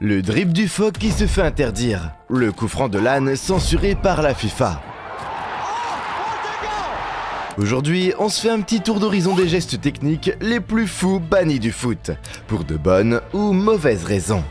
Le dribble du phoque qui se fait interdire. Le coup franc de l'âne censuré par la FIFA. Aujourd'hui, on se fait un petit tour d'horizon des gestes techniques les plus fous bannis du foot, pour de bonnes ou mauvaises raisons.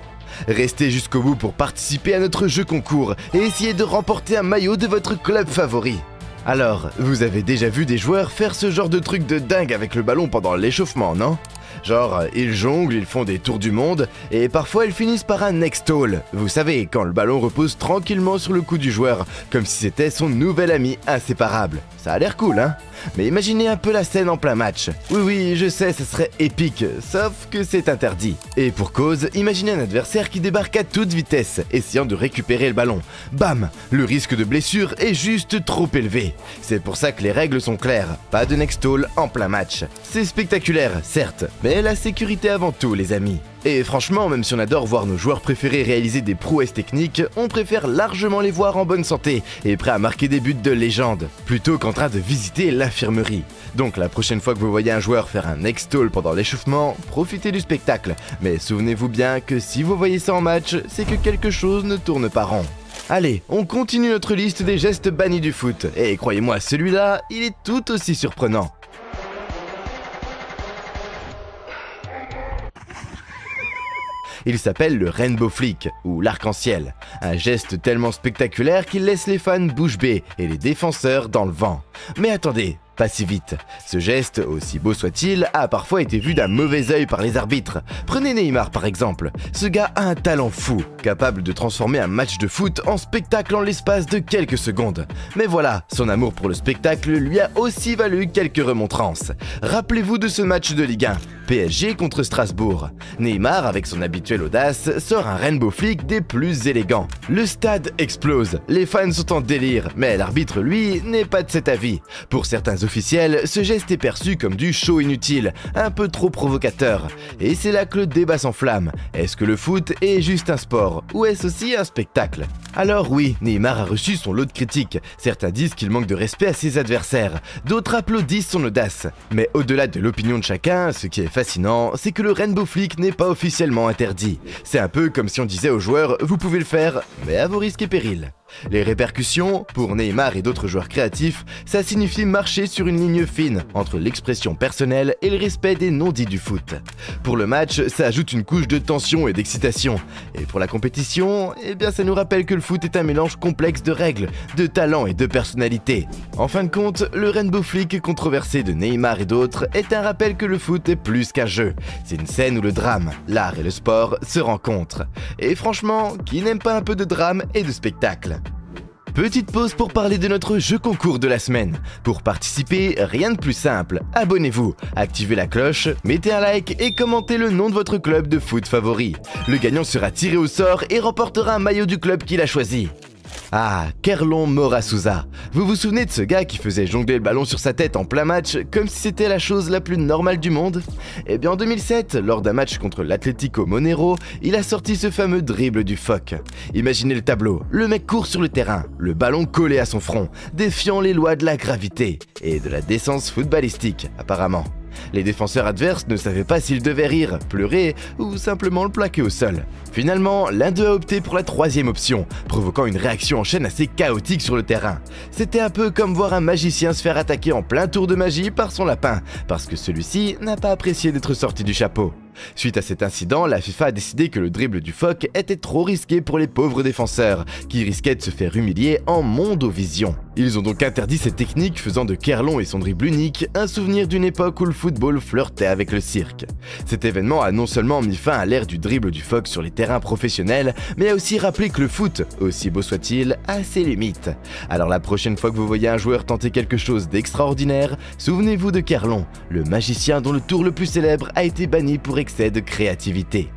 Restez jusqu'au bout pour participer à notre jeu concours et essayer de remporter un maillot de votre club favori. Alors, vous avez déjà vu des joueurs faire ce genre de truc de dingue avec le ballon pendant l'échauffement, non ? Genre, ils jonglent, ils font des tours du monde, et parfois ils finissent par un neck stall. Vous savez, quand le ballon repose tranquillement sur le cou du joueur, comme si c'était son nouvel ami inséparable. Ça a l'air cool, hein ? Mais imaginez un peu la scène en plein match. Oui, je sais, ça serait épique, sauf que c'est interdit. Et pour cause, imaginez un adversaire qui débarque à toute vitesse, essayant de récupérer le ballon. Bam ! Le risque de blessure est juste trop élevé. C'est pour ça que les règles sont claires. Pas de neck stall en plein match. C'est spectaculaire, certes, mais la sécurité avant tout, les amis. Et franchement, même si on adore voir nos joueurs préférés réaliser des prouesses techniques, on préfère largement les voir en bonne santé et prêts à marquer des buts de légende, plutôt qu'en train de visiter l'infirmerie. Donc la prochaine fois que vous voyez un joueur faire un neck stall pendant l'échauffement, profitez du spectacle. Mais souvenez-vous bien que si vous voyez ça en match, c'est que quelque chose ne tourne pas rond. Allez, on continue notre liste des gestes bannis du foot. Et croyez-moi, celui-là, il est tout aussi surprenant. Il s'appelle le Rainbow Flick, ou l'arc-en-ciel. Un geste tellement spectaculaire qu'il laisse les fans bouche bée et les défenseurs dans le vent. Mais attendez, pas si vite. Ce geste, aussi beau soit-il, a parfois été vu d'un mauvais œil par les arbitres. Prenez Neymar par exemple. Ce gars a un talent fou, capable de transformer un match de foot en spectacle en l'espace de quelques secondes. Mais voilà, son amour pour le spectacle lui a aussi valu quelques remontrances. Rappelez-vous de ce match de Ligue 1, PSG contre Strasbourg. Neymar, avec son habituelle audace, sort un Rainbow Flick des plus élégants. Le stade explose, les fans sont en délire, mais l'arbitre, lui, n'est pas de cet avis. Pour certains officiels, ce geste est perçu comme du show inutile, un peu trop provocateur. Et c'est là que le débat s'enflamme. Est-ce que le foot est juste un sport, ou est-ce aussi un spectacle ? Alors oui, Neymar a reçu son lot de critiques. Certains disent qu'il manque de respect à ses adversaires, d'autres applaudissent son audace. Mais au-delà de l'opinion de chacun, ce qui est fascinant, c'est que le Rainbow Flick n'est pas officiellement interdit. C'est un peu comme si on disait aux joueurs « vous pouvez le faire, mais à vos risques et périls ». Les répercussions, pour Neymar et d'autres joueurs créatifs, ça signifie marcher sur une ligne fine entre l'expression personnelle et le respect des non-dits du foot. Pour le match, ça ajoute une couche de tension et d'excitation. Et pour la compétition, eh bien ça nous rappelle que le foot est un mélange complexe de règles, de talent et de personnalité. En fin de compte, le Rainbow Flick controversé de Neymar et d'autres est un rappel que le foot est plus qu'un jeu. C'est une scène où le drame, l'art et le sport se rencontrent. Et franchement, qui n'aime pas un peu de drame et de spectacle ? Petite pause pour parler de notre jeu concours de la semaine. Pour participer, rien de plus simple. Abonnez-vous, activez la cloche, mettez un like et commentez le nom de votre club de foot favori. Le gagnant sera tiré au sort et remportera un maillot du club qu'il a choisi. Ah, Kerlon Mora Souza. Vous vous souvenez de ce gars qui faisait jongler le ballon sur sa tête en plein match comme si c'était la chose la plus normale du monde ? Eh bien en 2007, lors d'un match contre l'Atlético Monero, il a sorti ce fameux dribble du phoque. Imaginez le tableau, le mec court sur le terrain, le ballon collé à son front, défiant les lois de la gravité et de la décence footballistique apparemment. Les défenseurs adverses ne savaient pas s'ils devaient rire, pleurer ou simplement le plaquer au sol. Finalement, l'un d'eux a opté pour la troisième option, provoquant une réaction en chaîne assez chaotique sur le terrain. C'était un peu comme voir un magicien se faire attaquer en plein tour de magie par son lapin, parce que celui-ci n'a pas apprécié d'être sorti du chapeau. Suite à cet incident, la FIFA a décidé que le dribble du phoque était trop risqué pour les pauvres défenseurs, qui risquaient de se faire humilier en mondovision. Ils ont donc interdit cette technique, faisant de Kerlon et son dribble unique un souvenir d'une époque où le football flirtait avec le cirque. Cet événement a non seulement mis fin à l'ère du dribble du phoque sur les terrains professionnels, mais a aussi rappelé que le foot, aussi beau soit-il, a ses limites. Alors la prochaine fois que vous voyez un joueur tenter quelque chose d'extraordinaire, souvenez-vous de Kerlon, le magicien dont le tour le plus célèbre a été banni pour excès de créativité.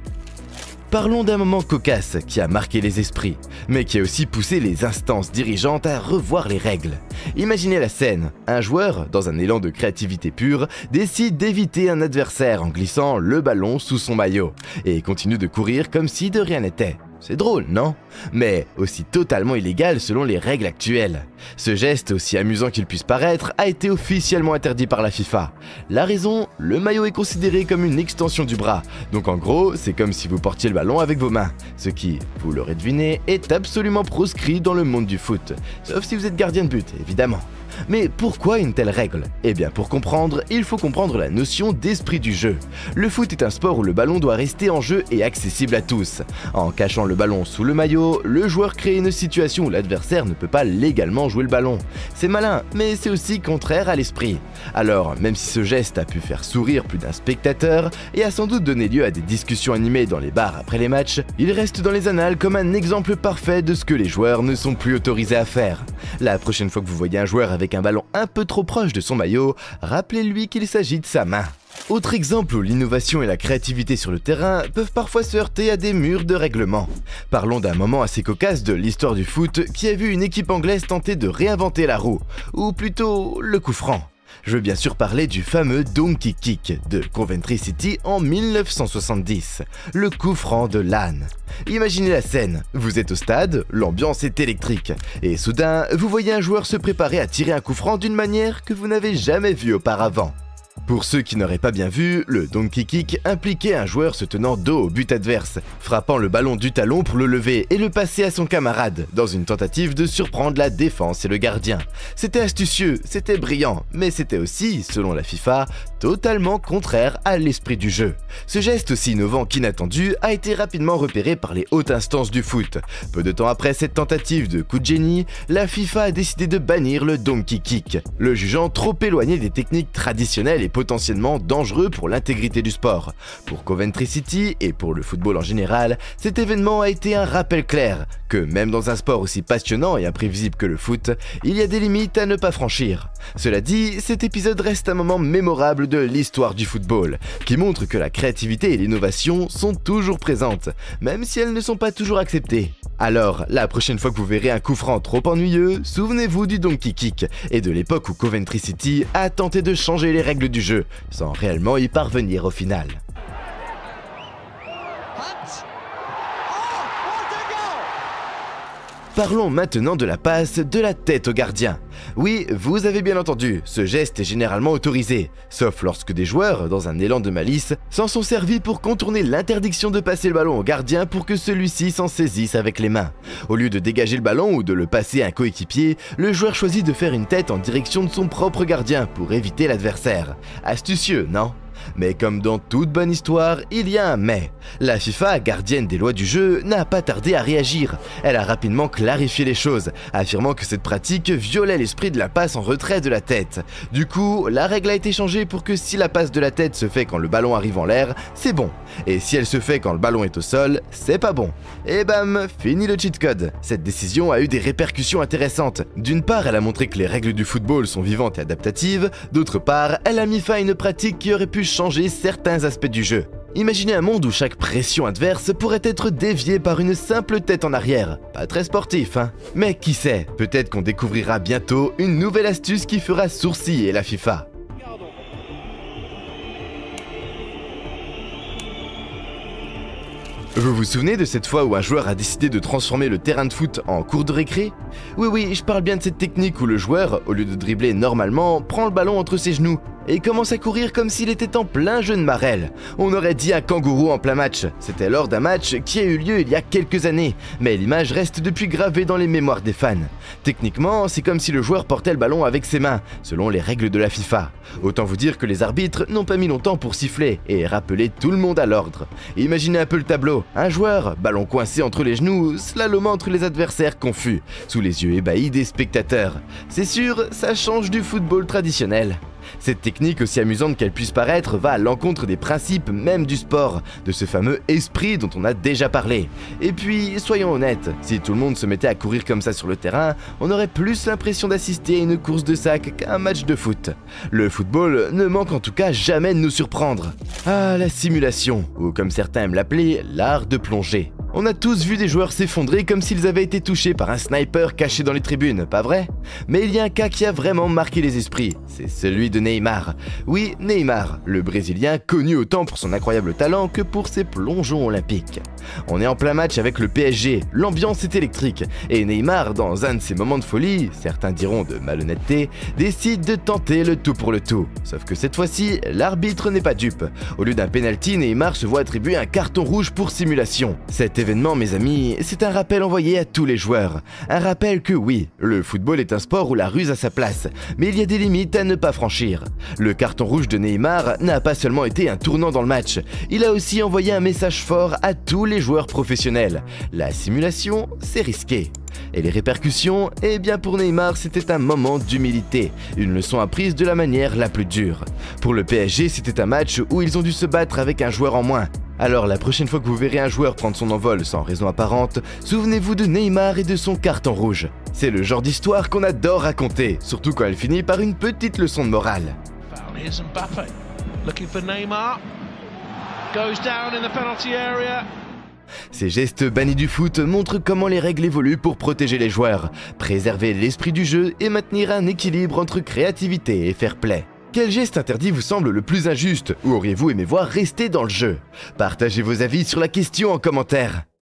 Parlons d'un moment cocasse qui a marqué les esprits, mais qui a aussi poussé les instances dirigeantes à revoir les règles. Imaginez la scène, un joueur, dans un élan de créativité pure, décide d'éviter un adversaire en glissant le ballon sous son maillot, et continue de courir comme si de rien n'était. C'est drôle, non? Mais aussi totalement illégal selon les règles actuelles. Ce geste, aussi amusant qu'il puisse paraître, a été officiellement interdit par la FIFA. La raison, le maillot est considéré comme une extension du bras. Donc en gros, c'est comme si vous portiez le ballon avec vos mains. ce qui, vous l'aurez deviné, est absolument proscrit dans le monde du foot, sauf si vous êtes gardien de but, évidemment. Mais pourquoi une telle règle? Eh bien pour comprendre, il faut comprendre la notion d'esprit du jeu. Le foot est un sport où le ballon doit rester en jeu et accessible à tous. En cachant le ballon sous le maillot, le joueur crée une situation où l'adversaire ne peut pas légalement jouer le ballon. C'est malin, mais c'est aussi contraire à l'esprit. Alors, même si ce geste a pu faire sourire plus d'un spectateur et a sans doute donné lieu à des discussions animées dans les bars après les matchs, il reste dans les annales comme un exemple parfait de ce que les joueurs ne sont plus autorisés à faire. La prochaine fois que vous voyez un joueur avec un ballon un peu trop proche de son maillot, rappelez-lui qu'il s'agit de sa main. Autre exemple où l'innovation et la créativité sur le terrain peuvent parfois se heurter à des murs de règlement. Parlons d'un moment assez cocasse de l'histoire du foot qui a vu une équipe anglaise tenter de réinventer la roue, ou plutôt le coup franc. Je veux bien sûr parler du fameux Donkey Kick de Coventry City en 1970, le coup franc de l'âne. Imaginez la scène, vous êtes au stade, l'ambiance est électrique, et soudain, vous voyez un joueur se préparer à tirer un coup franc d'une manière que vous n'avez jamais vue auparavant. Pour ceux qui n'auraient pas bien vu, le Donkey Kick impliquait un joueur se tenant dos au but adverse, frappant le ballon du talon pour le lever et le passer à son camarade, dans une tentative de surprendre la défense et le gardien. C'était astucieux, c'était brillant, mais c'était aussi, selon la FIFA, totalement contraire à l'esprit du jeu. Ce geste aussi innovant qu'inattendu a été rapidement repéré par les hautes instances du foot. Peu de temps après cette tentative de coup de génie, la FIFA a décidé de bannir le Donkey Kick, le jugeant trop éloigné des techniques traditionnelles et potentiellement dangereux pour l'intégrité du sport. Pour Coventry City et pour le football en général, cet événement a été un rappel clair que même dans un sport aussi passionnant et imprévisible que le foot, il y a des limites à ne pas franchir. Cela dit, cet épisode reste un moment mémorable de l'histoire du football, qui montre que la créativité et l'innovation sont toujours présentes, même si elles ne sont pas toujours acceptées. Alors, la prochaine fois que vous verrez un coup franc trop ennuyeux, souvenez-vous du Donkey Kick et de l'époque où Coventry City a tenté de changer les règles du jeu, sans réellement y parvenir au final. Parlons maintenant de la passe de la tête au gardien. Oui, vous avez bien entendu, ce geste est généralement autorisé, sauf lorsque des joueurs, dans un élan de malice, s'en sont servis pour contourner l'interdiction de passer le ballon au gardien pour que celui-ci s'en saisisse avec les mains. Au lieu de dégager le ballon ou de le passer à un coéquipier, le joueur choisit de faire une tête en direction de son propre gardien pour éviter l'adversaire. Astucieux, non ? Mais comme dans toute bonne histoire, il y a un mais. La FIFA, gardienne des lois du jeu, n'a pas tardé à réagir. Elle a rapidement clarifié les choses, affirmant que cette pratique violait l'esprit de la passe en retrait de la tête. Du coup, la règle a été changée pour que si la passe de la tête se fait quand le ballon arrive en l'air, c'est bon. Et si elle se fait quand le ballon est au sol, c'est pas bon. Et bam, fini le cheat code. Cette décision a eu des répercussions intéressantes. D'une part, elle a montré que les règles du football sont vivantes et adaptatives. D'autre part, elle a mis fin à une pratique qui aurait pu changer certains aspects du jeu. Imaginez un monde où chaque pression adverse pourrait être déviée par une simple tête en arrière. Pas très sportif, hein? Mais qui sait, peut-être qu'on découvrira bientôt une nouvelle astuce qui fera sourciller la FIFA. Vous vous souvenez de cette fois où un joueur a décidé de transformer le terrain de foot en cour de récré? Oui, je parle bien de cette technique où le joueur, au lieu de dribbler normalement, prend le ballon entre ses genoux et commence à courir comme s'il était en plein jeu de marelle. On aurait dit un kangourou en plein match. C'était lors d'un match qui a eu lieu il y a quelques années, mais l'image reste depuis gravée dans les mémoires des fans. Techniquement, c'est comme si le joueur portait le ballon avec ses mains, selon les règles de la FIFA. Autant vous dire que les arbitres n'ont pas mis longtemps pour siffler et rappeler tout le monde à l'ordre. Imaginez un peu le tableau, un joueur, ballon coincé entre les genoux, slalomant entre les adversaires confus, sous les yeux ébahis des spectateurs. C'est sûr, ça change du football traditionnel. Cette technique, aussi amusante qu'elle puisse paraître, va à l'encontre des principes même du sport, de ce fameux esprit dont on a déjà parlé. Et puis, soyons honnêtes, si tout le monde se mettait à courir comme ça sur le terrain, on aurait plus l'impression d'assister à une course de sac qu'à un match de foot. Le football ne manque en tout cas jamais de nous surprendre. Ah, la simulation, ou comme certains aiment l'appeler, l'art de plonger. On a tous vu des joueurs s'effondrer comme s'ils avaient été touchés par un sniper caché dans les tribunes, pas vrai? Mais il y a un cas qui a vraiment marqué les esprits, c'est celui de Neymar. Oui, Neymar, le Brésilien connu autant pour son incroyable talent que pour ses plongeons olympiques. On est en plein match avec le PSG, l'ambiance est électrique, et Neymar, dans un de ses moments de folie, certains diront de malhonnêteté, décide de tenter le tout pour le tout. Sauf que cette fois-ci, l'arbitre n'est pas dupe. Au lieu d'un penalty, Neymar se voit attribuer un carton rouge pour simulation. Cette événement, mes amis, c'est un rappel envoyé à tous les joueurs. Un rappel que oui, le football est un sport où la ruse a sa place, mais il y a des limites à ne pas franchir. Le carton rouge de Neymar n'a pas seulement été un tournant dans le match, il a aussi envoyé un message fort à tous les joueurs professionnels. La simulation, c'est risqué. Et les répercussions, eh bien pour Neymar, c'était un moment d'humilité, une leçon apprise de la manière la plus dure. Pour le PSG, c'était un match où ils ont dû se battre avec un joueur en moins. Alors la prochaine fois que vous verrez un joueur prendre son envol sans raison apparente, souvenez-vous de Neymar et de son carton rouge. C'est le genre d'histoire qu'on adore raconter, surtout quand elle finit par une petite leçon de morale. Here's Mbappé, looking for Neymar, goes down in the penalty area. Ces gestes bannis du foot montrent comment les règles évoluent pour protéger les joueurs, préserver l'esprit du jeu et maintenir un équilibre entre créativité et fair play. Quel geste interdit vous semble le plus injuste ou auriez-vous aimé voir rester dans le jeu? Partagez vos avis sur la question en commentaire.